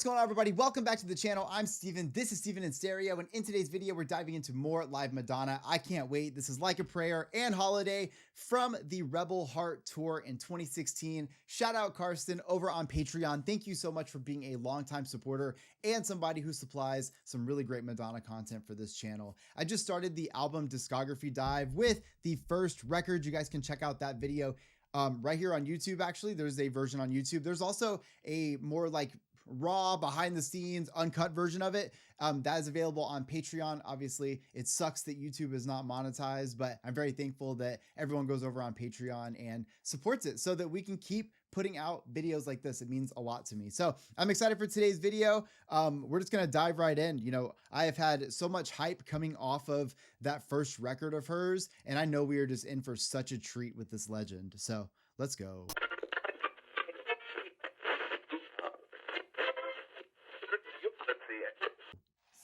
going on, everybody? Welcome back to the channel. I'm Steven. This is Steven in Stereo, and in today's video, we're diving into more live Madonna. I can't wait. This is Like a Prayer and Holiday from the Rebel Heart Tour in 2016. Shout out Karsten over on Patreon. Thank you so much for being a longtime supporter and somebody who supplies some really great Madonna content for this channel. I just started the album discography dive with the first record. You guys can check out that video right here on YouTube. Actually, there's a version on YouTube. There's also a more like raw, behind the scenes, uncut version of it that is available on Patreon. Obviously, it sucks that YouTube is not monetized, but I'm very thankful that everyone goes over on Patreon and supports it so that we can keep putting out videos like this. It means a lot to me. So I'm excited for today's video. We're just gonna dive right in. You know, I have had so much hype coming off of that first record of hers, and I know we are just in for such a treat with this legend. So let's go.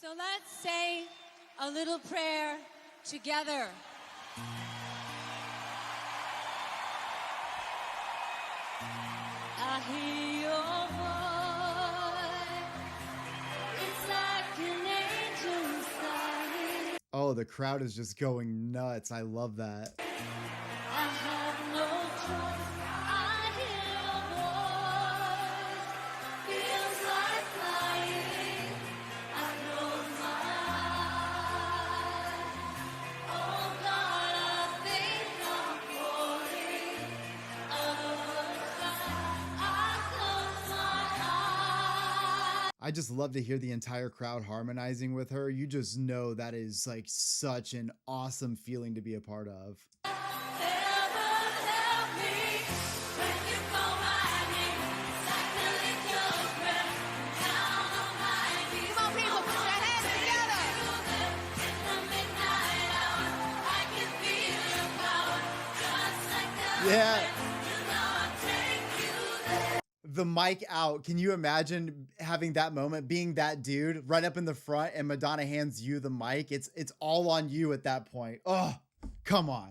So let's say a little prayer together. I hear your voice. It's like an angel's song. Oh, the crowd is just going nuts. I love that. I have no choice. I hear your voice. Feels like flying. I close my eyes. Oh God, I think I'm falling. I close my eyes. I just love to hear the entire crowd harmonizing with her. You just know that is like such an awesome feeling to be a part of. Yeah. The mic out. Can you imagine having that moment, being that dude right up in the front, and Madonna hands you the mic? It's all on you at that point. Oh, come on.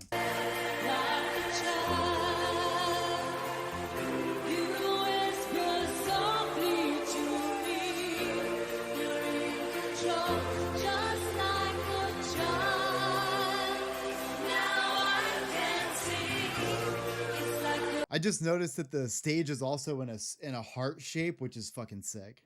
I just noticed that the stage is also in a heart shape, which is fucking sick.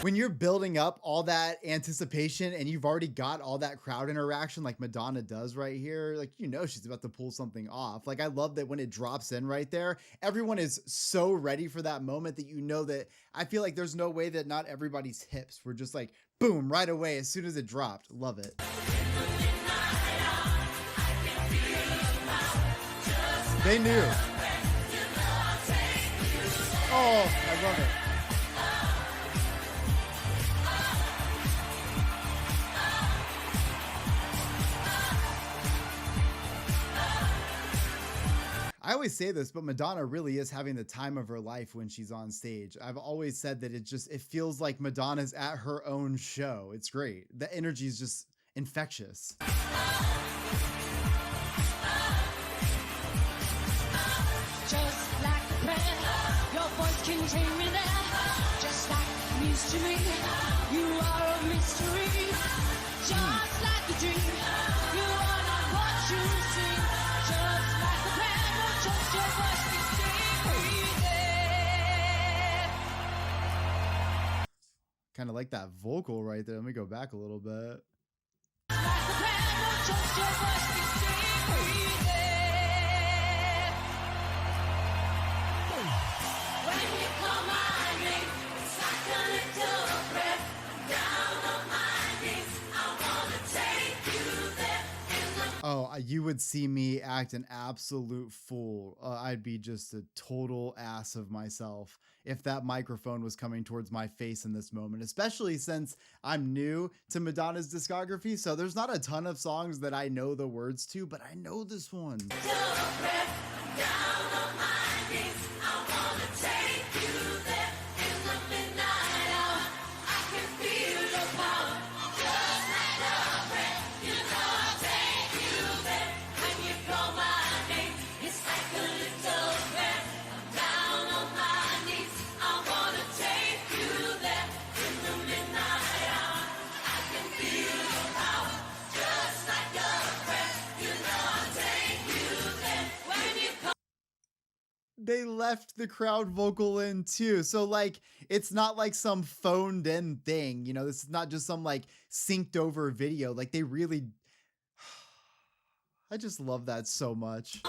When you're building up all that anticipation and you've already got all that crowd interaction like Madonna does right here, like, you know, she's about to pull something off. Like, I love that when it drops in right there, everyone is so ready for that moment that you know that I feel like there's no way that not everybody's hips were just like, boom, right away as soon as it dropped. Love it. They knew. Oh, I love it. I always say this, but Madonna really is having the time of her life when she's on stage. I've always said that it feels like Madonna's at her own show. It's great. The energy is just infectious. Just like a prayer, your voice can take me there. Just like music to me, you are a mystery. Just like a dream, you are not what you see. Just like a prayer, just your voice can stay breathing. Kind of like that vocal right there. Let me go back a little bit. Like a prayer, just your voice can stay breathing. When you call my name, it's like a little breath down on my knees. I wanna take you there. You would see me act an absolute fool. I'd be just a total ass of myself if that microphone was coming towards my face in this moment, especially since I'm new to Madonna's discography. So there's not a ton of songs that I know the words to, but I know this one. They left the crowd vocal in too. So like it's not like some phoned in thing, you know, this is not just some like synced over video. Like they really I just love that so much.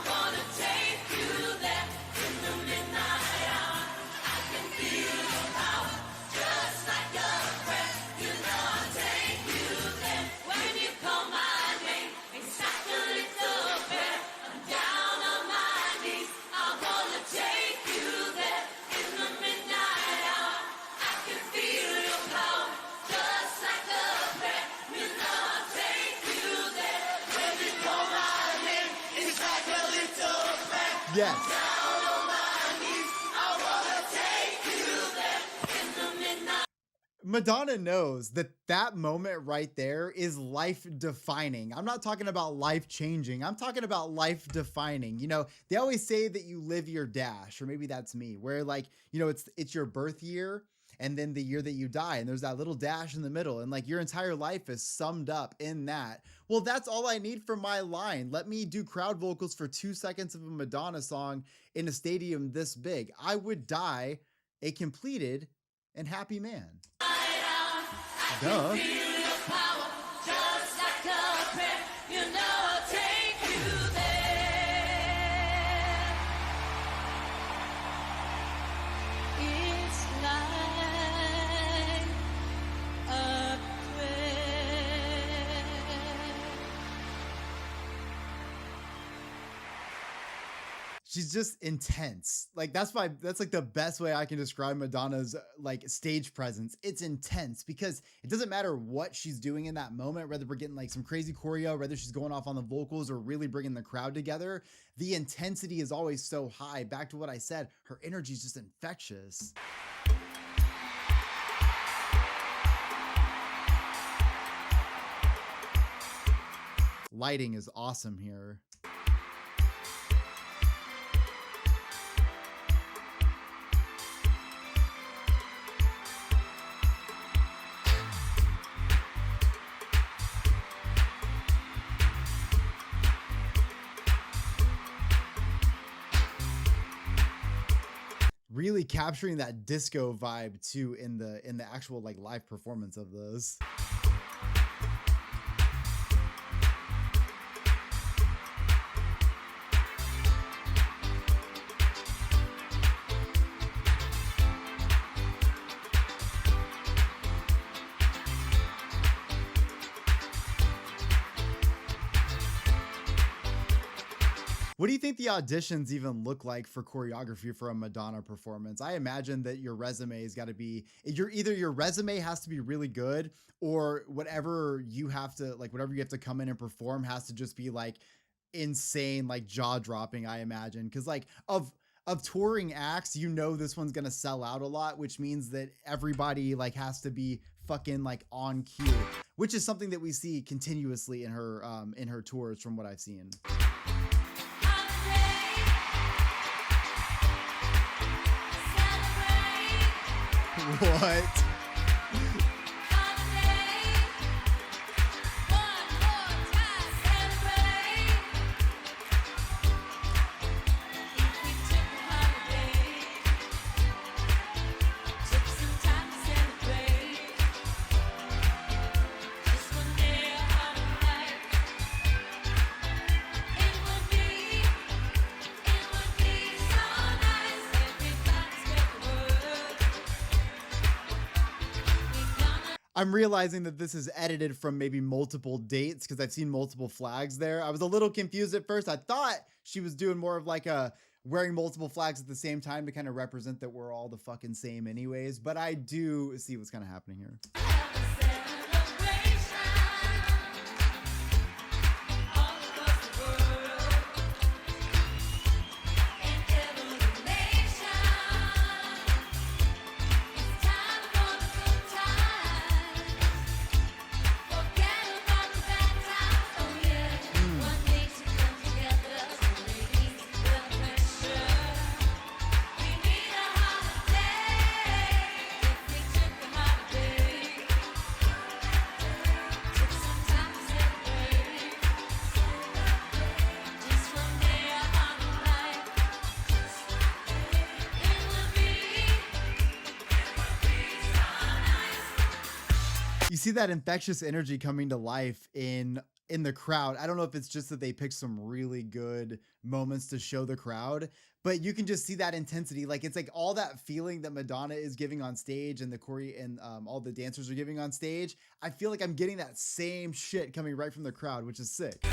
Yes. Madonna knows that that moment right there is life defining. I'm not talking about life changing. I'm talking about life defining. You know, they always say that you live your dash, or maybe that's me, where like, you know, it's your birth year and then the year that you die, and there's that little dash in the middle, and like your entire life is summed up in that. Well, that's all I need for my line. Let me do crowd vocals for 2 seconds of a Madonna song in a stadium this big. I would die a completed and happy man. Duh. She's just intense. Like that's like the best way I can describe Madonna's like stage presence. It's intense because it doesn't matter what she's doing in that moment, whether we're getting like some crazy choreo, whether she's going off on the vocals or really bringing the crowd together. The intensity is always so high. Back to what I said, her energy is just infectious. Lighting is awesome here. Really capturing that disco vibe too in the actual like live performance of this. What do you think the auditions even look like for choreography for a Madonna performance? I imagine that your resume has got to be, either your resume has to be really good, or whatever you have to come in and perform has to just be like insane, like jaw dropping, I imagine. Cause like of touring acts, you know, this one's going to sell out a lot, which means that everybody like has to be fucking like on cue, which is something that we see continuously in her tours from what I've seen. What? I'm realizing that this is edited from maybe multiple dates because I've seen multiple flags there. I was a little confused at first. I thought she was doing more of like a wearing multiple flags at the same time to kind of represent that we're all the fucking same anyways, but I do see what's kind of happening here. You see that infectious energy coming to life in the crowd. I don't know if it's just that they picked some really good moments to show the crowd, but you can just see that intensity. Like it's like all that feeling that Madonna is giving on stage and the choreo and all the dancers are giving on stage. I feel like I'm getting that same shit coming right from the crowd, which is sick.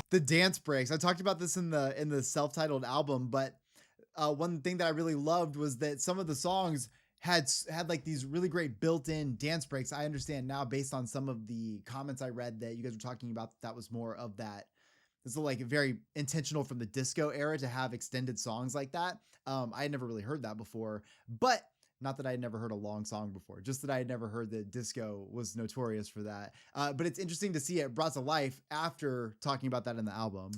The dance breaks. I talked about this in the self-titled album, but one thing that I really loved was that some of the songs had like these really great built-in dance breaks. I understand now based on some of the comments I read that you guys were talking about, that was more of that. This is like very intentional from the disco era to have extended songs like that. I had never really heard that before, but not that I had never heard a long song before, just that I had never heard that disco was notorious for that. But it's interesting to see it brought to life after talking about that in the album.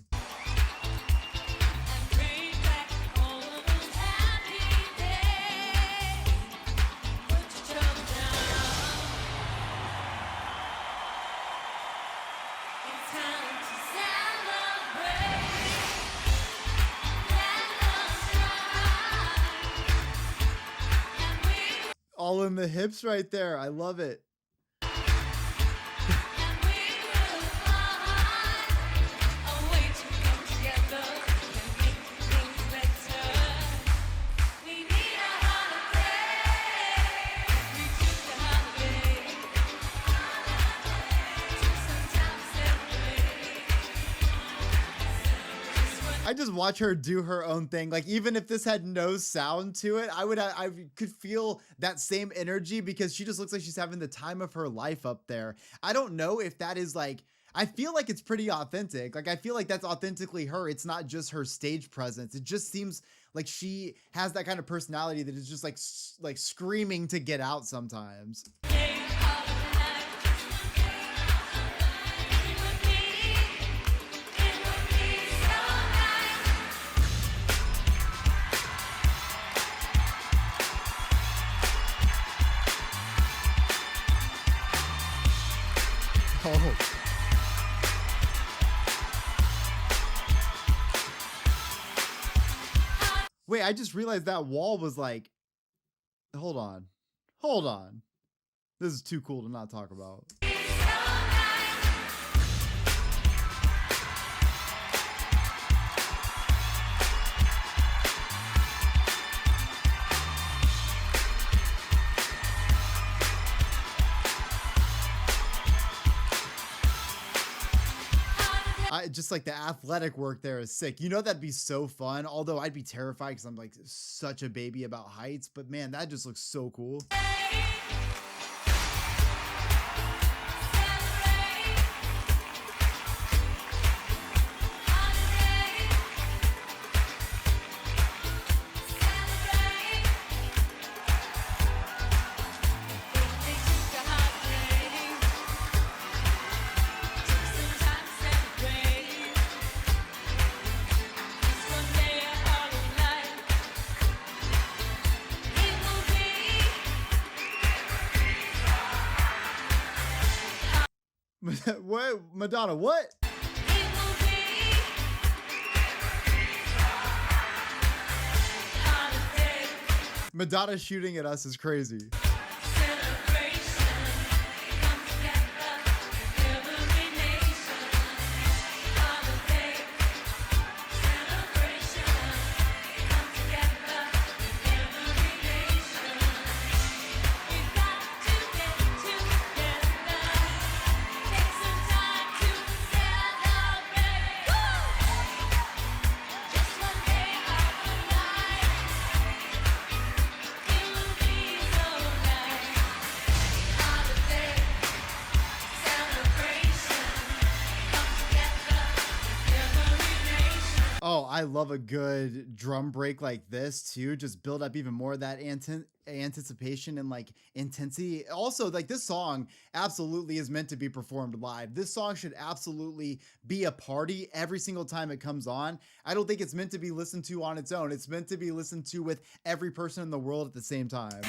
All in the hips right there. I love it. I just watch her do her own thing. Like even if this had no sound to it, I could feel that same energy because she just looks like she's having the time of her life up there. I don't know if that is like, I feel like it's pretty authentic. Like I feel like that's authentically her. It's not just her stage presence. It just seems like she has that kind of personality that is just like screaming to get out sometimes. Oh. Wait, I just realized that wall was like, hold on. This is too cool to not talk about. Just like the athletic work there is sick. You know, that'd be so fun. Although I'd be terrified because I'm like such a baby about heights, but man, that just looks so cool. What? Madonna, what? Madonna shooting at us is crazy. Oh, I love a good drum break like this too. Just build up even more of that anticipation and like intensity. Also, like this song absolutely is meant to be performed live. This song should absolutely be a party every single time it comes on. I don't think it's meant to be listened to on its own. It's meant to be listened to with every person in the world at the same time.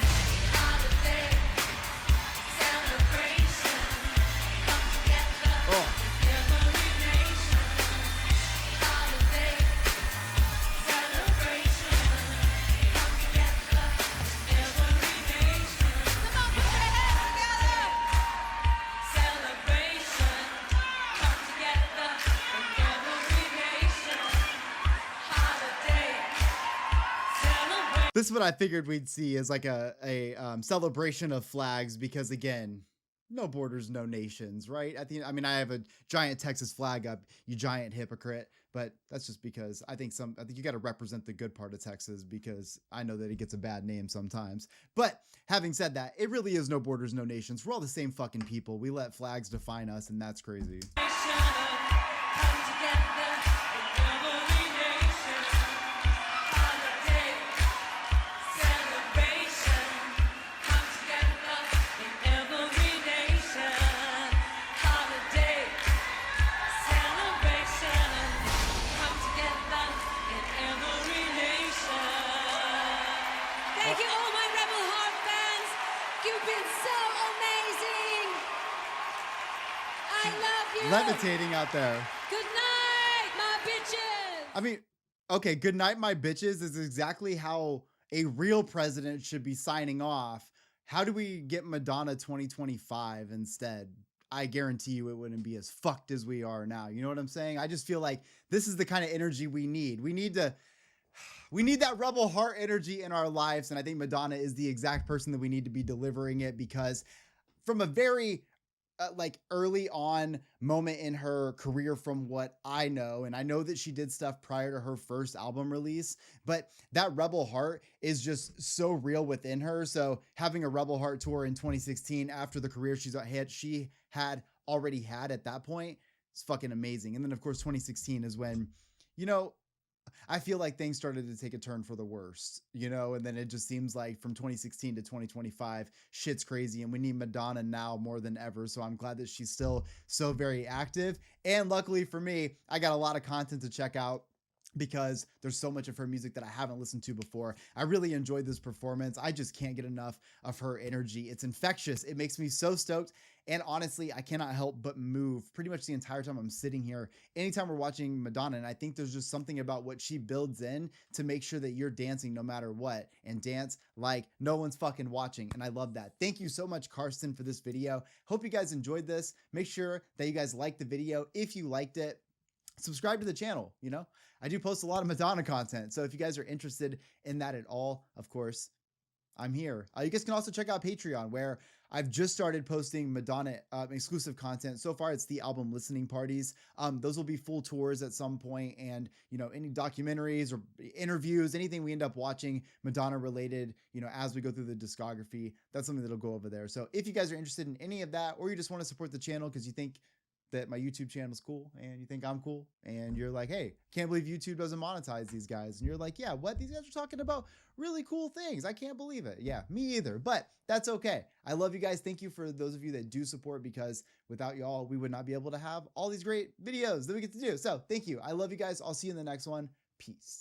Oh. This is what I figured we'd see as like a celebration of flags, because again, no borders, no nations, right? At the I mean, I have a giant Texas flag up, you giant hypocrite, but that's just because I think you got to represent the good part of Texas, because I know that it gets a bad name sometimes. But having said that, it really is no borders, no nations. We're all the same fucking people. We let flags define us, and that's crazy. Thank you, all my Rebel Heart fans. You've been so amazing. I love you. Levitating out there. Good night, my bitches. I mean, okay, good night, my bitches is exactly how a real president should be signing off. How do we get Madonna 2025 instead? I guarantee you it wouldn't be as fucked as we are now. You know what I'm saying? I just feel like this is the kind of energy we need. We need that rebel heart energy in our lives. And I think Madonna is the exact person that we need to be delivering it, because from a very like early on moment in her career, from what I know, and I know that she did stuff prior to her first album release, but that rebel heart is just so real within her. So having a rebel heart tour in 2016 after the career she had already had at that point, it's fucking amazing. And then of course 2016 is when, you know, I feel like things started to take a turn for the worst, you know, and then it just seems like from 2016 to 2025, shit's crazy, and we need Madonna now more than ever. So I'm glad that she's still so very active. And luckily for me, I got a lot of content to check out, because there's so much of her music that I haven't listened to before. I really enjoyed this performance. I just can't get enough of her energy. It's infectious. It makes me so stoked. And honestly, I cannot help but move pretty much the entire time I'm sitting here, anytime we're watching Madonna. And I think there's just something about what she builds in to make sure that you're dancing no matter what, and dance like no one's fucking watching. And I love that. Thank you so much, Karsten, for this video. Hope you guys enjoyed this. Make sure that you guys liked the video. If you liked it, subscribe to the channel. You know, I do post a lot of Madonna content. So if you guys are interested in that at all, of course, I'm here. You guys can also check out Patreon, where I've just started posting Madonna exclusive content. So far, it's the album listening parties. Those will be full tours at some point, and you know, any documentaries or interviews, anything we end up watching Madonna related, you know, as we go through the discography, that's something that'll go over there. So if you guys are interested in any of that, or you just want to support the channel because you think that my YouTube channel is cool, and you think I'm cool, and you're like, hey, can't believe YouTube doesn't monetize these guys. And you're like, yeah, what? These guys are talking about really cool things. I can't believe it. Yeah, me either, but that's okay. I love you guys. Thank you for those of you that do support, because without y'all, we would not be able to have all these great videos that we get to do. So thank you. I love you guys. I'll see you in the next one. Peace.